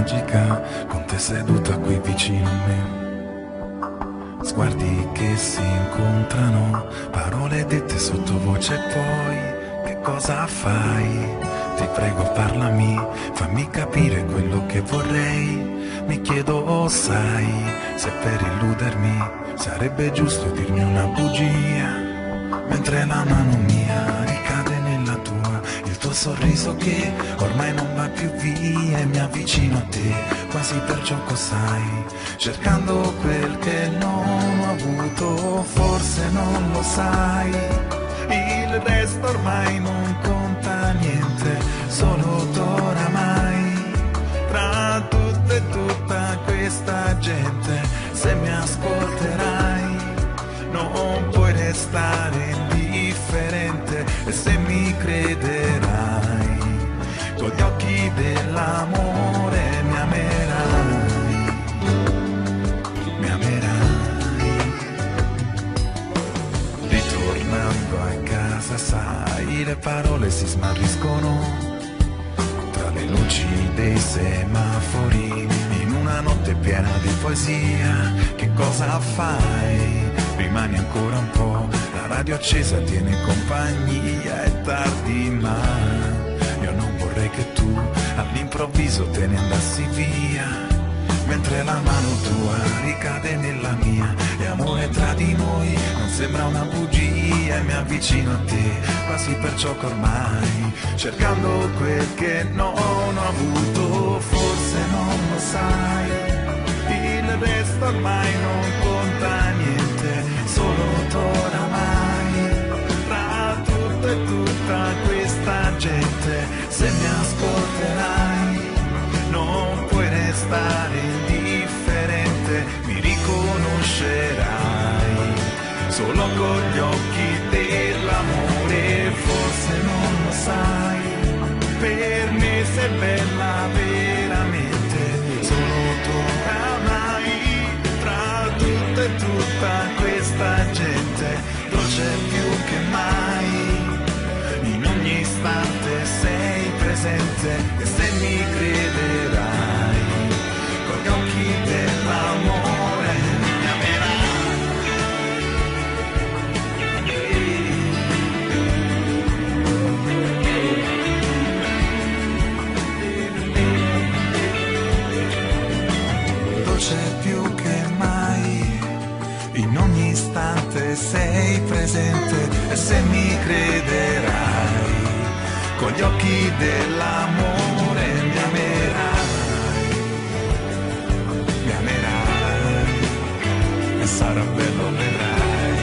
magica con te seduta qui vicino a me. Sguardi che si incontrano, parole dette sottovoce e poi che cosa fai? Ti prego parlami, fammi capire quello che vorrei. Mi chiedo, sai, se per illudermi sarebbe giusto dirmi una bugia, mentre la mano mia ricade nella tua, il tuo sorriso che ormai non va più via, e mi avvicino a te, quasi per gioco sai, cercando quel che non ho avuto, forse non lo sai, il resto ormai non conta niente, solo t'oramai, tra tutte e tutta questa gente, se mi ascolterai, non puoi restare indifferente, e se mi crederai, con gli occhi dell'amore mi amerai, mi amerai. Ritornando a casa sai, le parole si smarriscono tra le luci dei semafori, in una notte piena di poesia, che cosa fai? Rimani ancora un po', la radio accesa tiene compagnia, è tardi ma io non vorrei che tu all'improvviso te ne andassi via, mentre la mano tua ricade nella mia, e amore tra di noi non sembra una bugia, e mi avvicino a te, quasi per gioco ormai, cercando quel che non ho avuto, forse non lo sai, il resto ormai non conta niente, solo t'oramai, tra tutto e tutta questa gente, se mi ascolterai, non puoi restare indifferente, mi riconoscerai, solo con gli occhi dell'amore, forse non lo sai, per me sei bella veramente, solo tu oramai, tra tutto e tutta questa gente, dolce più che mai, in ogni istante sei presente, e se mi crederai, con gli occhi dell'amore mi amerai. Dolce più che mai, in ogni istante sei presente, e se mi crederai, con gli occhi dell'amore mi amerai, mi amerai, e sarà bello vedrai,